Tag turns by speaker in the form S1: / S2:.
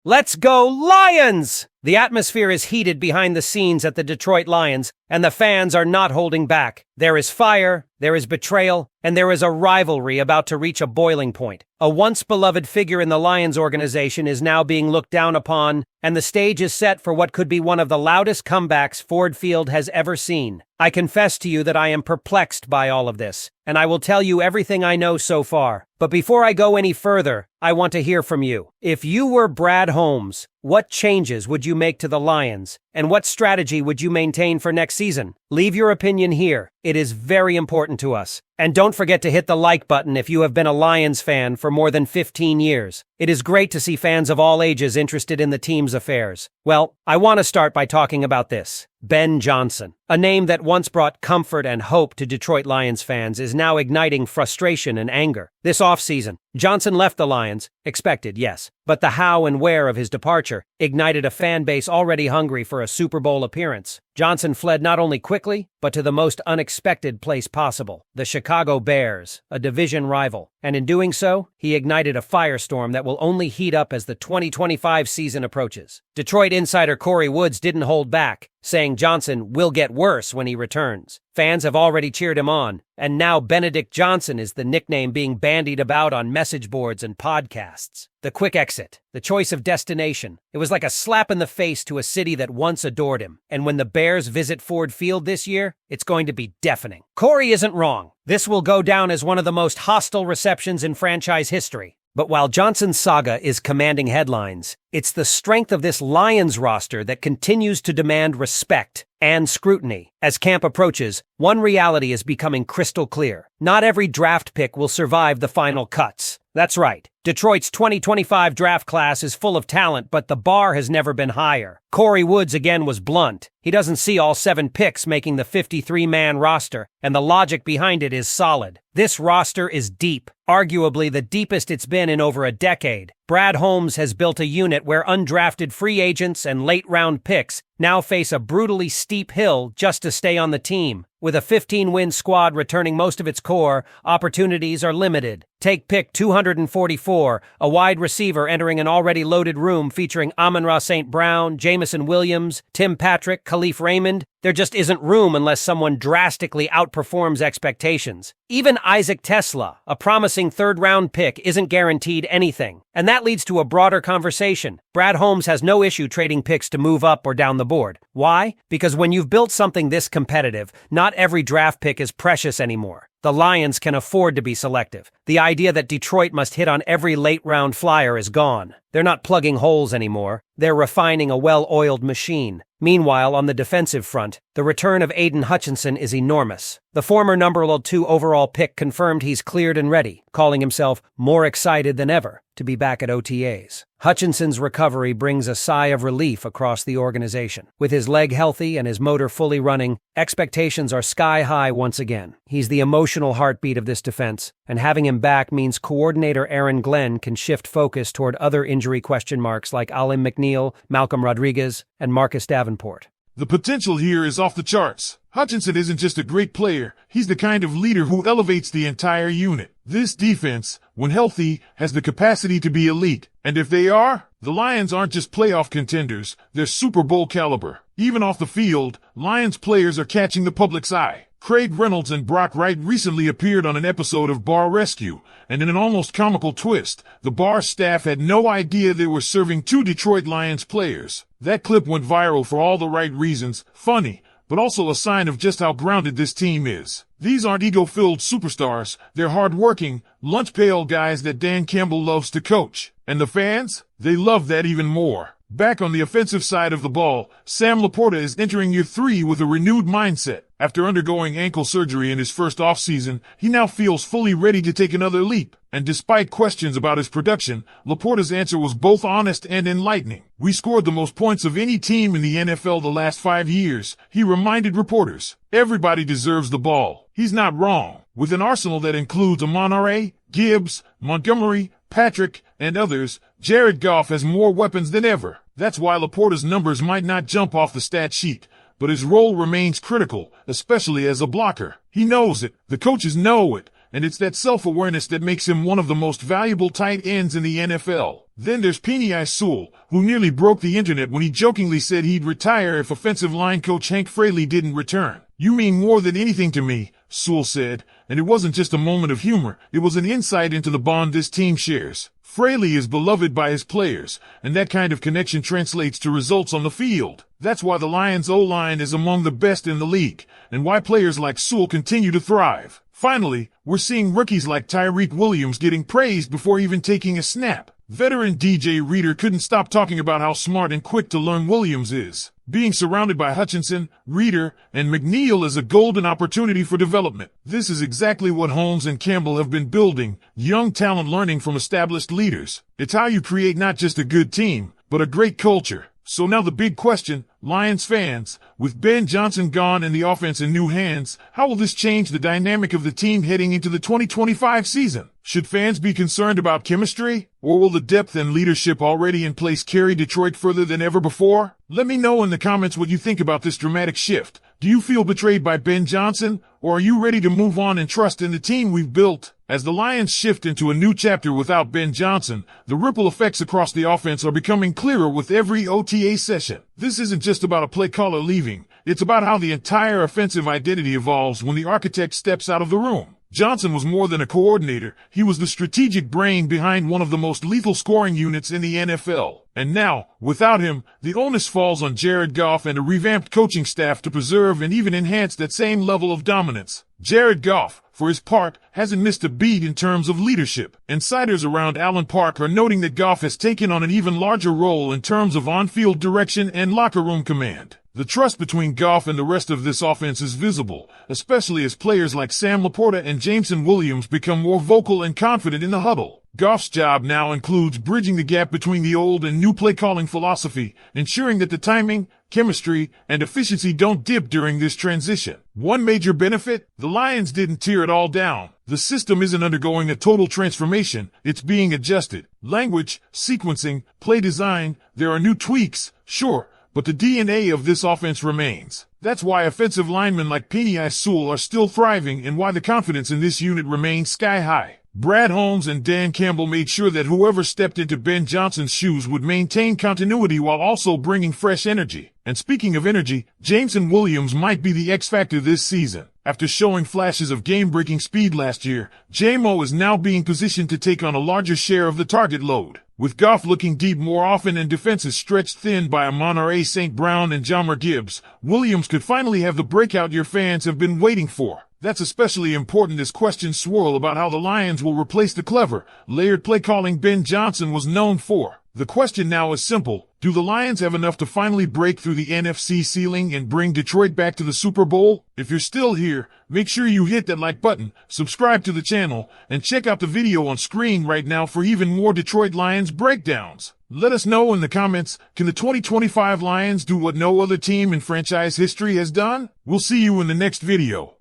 S1: Let's go Lions! The atmosphere is heated behind the scenes at the Detroit Lions, and the fans are not holding back. There is fire, there is betrayal, and there is a rivalry about to reach a boiling point. A once-beloved figure in the Lions organization is now being looked down upon, and the stage is set for what could be one of the loudest comebacks Ford Field has ever seen. I confess to you that I am perplexed by all of this, and I will tell you everything I know so far. But before I go any further, I want to hear from you. If you were Brad Holmes, what changes would you make to the Lions, and what strategy would you maintain for next season? Leave your opinion here. It is very important to us. And don't forget to hit the like button if you have been a Lions fan for more than 15 years. It is great to see fans of all ages interested in the team's affairs. Well, I want to start by talking about this. Ben Johnson, a name that once brought comfort and hope to Detroit Lions fans, is now igniting frustration and anger. This offseason, Johnson left the Lions, expected, yes, but the how and where of his departure ignited a fan base already hungry for a Super Bowl appearance. Johnson fled not only quickly, but to the most unexpected place possible, the Chicago Bears, a division rival. And in doing so, he ignited a firestorm that will only heat up as the 2025 season approaches. Detroit insider Corey Woods didn't hold back, saying Johnson will get worse when he returns. Fans have already cheered him on, and now Benedict Johnson is the nickname being bandied about on message boards and podcasts. The quick exit, the choice of destination. It was like a slap in the face to a city that once adored him. And when the Bears visit Ford Field this year, it's going to be deafening. Corey isn't wrong. This will go down as one of the most hostile receptions in franchise history. But while Johnson's saga is commanding headlines, it's the strength of this Lions roster that continues to demand respect and scrutiny. As camp approaches, one reality is becoming crystal clear. Not every draft pick will survive the final cuts. That's right. Detroit's 2025 draft class is full of talent, but the bar has never been higher. Corey Woods again was blunt. He doesn't see all 7 picks making the 53-man roster, and the logic behind it is solid. This roster is deep, arguably the deepest it's been in over a decade. Brad Holmes has built a unit where undrafted free agents and late-round picks now face a brutally steep hill just to stay on the team. With a 15-win squad returning most of its core, opportunities are limited. Take pick 244, a wide receiver entering an already loaded room featuring Amon-Ra St. Brown, Jamison Williams, Tim Patrick, Khalif Raymond. There just isn't room unless someone drastically outperforms expectations. Even Isaac Tesla, a promising third-round pick, isn't guaranteed anything. And that leads to a broader conversation. Brad Holmes has no issue trading picks to move up or down the board. Why? Because when you've built something this competitive, not every draft pick is precious anymore. The Lions can afford to be selective. The idea that Detroit must hit on every late-round flyer is gone. They're not plugging holes anymore. They're refining a well-oiled machine. Meanwhile, on the defensive front, the return of Aiden Hutchinson is enormous. The former number 2 overall pick confirmed he's cleared and ready, calling himself more excited than ever to be back at OTAs. Hutchinson's recovery brings a sigh of relief across the organization. With his leg healthy and his motor fully running, expectations are sky high once again. He's the emotional heartbeat of this defense, and having him back means coordinator Aaron Glenn can shift focus toward other injury question marks like Alim McNeil, Malcolm Rodriguez, and Marcus Davenport.
S2: The potential here is off the charts. Hutchinson isn't just a great player, he's the kind of leader who elevates the entire unit. This defense, when healthy, has the capacity to be elite. And if they are, the Lions aren't just playoff contenders, they're Super Bowl caliber. Even off the field, Lions players are catching the public's eye. Craig Reynolds and Brock Wright recently appeared on an episode of Bar Rescue, and in an almost comical twist, the Bar staff had no idea they were serving 2 Detroit Lions players. That clip went viral for all the right reasons, funny, but also a sign of just how grounded this team is. These aren't ego-filled superstars, they're hard-working, lunch-pail guys that Dan Campbell loves to coach. And the fans? They love that even more. Back on the offensive side of the ball, Sam Laporta is entering year 3 with a renewed mindset. After undergoing ankle surgery in his first offseason, he now feels fully ready to take another leap. And despite questions about his production, Laporta's answer was both honest and enlightening. "We scored the most points of any team in the NFL the last 5 years," he reminded reporters. "Everybody deserves the ball." He's not wrong. With an arsenal that includes Amon-Ra, Gibbs, Montgomery, Patrick, and others, Jared Goff has more weapons than ever. That's why Laporta's numbers might not jump off the stat sheet, but his role remains critical, especially as a blocker. He knows it, the coaches know it, and it's that self-awareness that makes him one of the most valuable tight ends in the NFL. Then there's Penei Sewell, who nearly broke the internet when he jokingly said he'd retire if offensive line coach Hank Fraley didn't return. "You mean more than anything to me," Sewell said, and it wasn't just a moment of humor, it was an insight into the bond this team shares. Fraley is beloved by his players, and that kind of connection translates to results on the field. That's why the Lions' O-line is among the best in the league, and why players like Sewell continue to thrive. Finally, we're seeing rookies like Tyreek Williams getting praised before even taking a snap. Veteran DJ Reader couldn't stop talking about how smart and quick to learn Williams is. Being surrounded by Hutchinson, Reader, and McNeil is a golden opportunity for development. This is exactly what Holmes and Campbell have been building, young talent learning from established leaders. It's how you create not just a good team, but a great culture. So now the big question, Lions fans, with Ben Johnson gone and the offense in new hands, how will this change the dynamic of the team heading into the 2025 season? Should fans be concerned about chemistry? Or will the depth and leadership already in place carry Detroit further than ever before? Let me know in the comments what you think about this dramatic shift. Do you feel betrayed by Ben Johnson, or are you ready to move on and trust in the team we've built? As the Lions shift into a new chapter without Ben Johnson, the ripple effects across the offense are becoming clearer with every OTA session. This isn't just about a play caller leaving. It's about how the entire offensive identity evolves when the architect steps out of the room. Johnson was more than a coordinator. He was the strategic brain behind one of the most lethal scoring units in the NFL. And now, without him, the onus falls on Jared Goff and a revamped coaching staff to preserve and even enhance that same level of dominance. Jared Goff, for his part, hasn't missed a beat in terms of leadership. Insiders around Allen Park are noting that Goff has taken on an even larger role in terms of on-field direction and locker room command. The trust between Goff and the rest of this offense is visible, especially as players like Sam Laporta and Jameson Williams become more vocal and confident in the huddle. Goff's job now includes bridging the gap between the old and new play-calling philosophy, ensuring that the timing, chemistry, and efficiency don't dip during this transition. One major benefit? The Lions didn't tear it all down. The system isn't undergoing a total transformation, it's being adjusted. Language, sequencing, play design, there are new tweaks, sure, but the DNA of this offense remains. That's why offensive linemen like Penei Sewell are still thriving and why the confidence in this unit remains sky high. Brad Holmes and Dan Campbell made sure that whoever stepped into Ben Johnson's shoes would maintain continuity while also bringing fresh energy. And speaking of energy, Jameson Williams might be the X factor this season. After showing flashes of game-breaking speed last year, JMO is now being positioned to take on a larger share of the target load. With Goff looking deep more often and defenses stretched thin by Amon-Ra St. Brown and Jahmyr Gibbs, Williams could finally have the breakout your fans have been waiting for. That's especially important as questions swirl about how the Lions will replace the clever, layered play calling Ben Johnson was known for. The question now is simple. Do the Lions have enough to finally break through the NFC ceiling and bring Detroit back to the Super Bowl? If you're still here, make sure you hit that like button, subscribe to the channel, and check out the video on screen right now for even more Detroit Lions breakdowns. Let us know in the comments, can the 2025 Lions do what no other team in franchise history has done? We'll see you in the next video.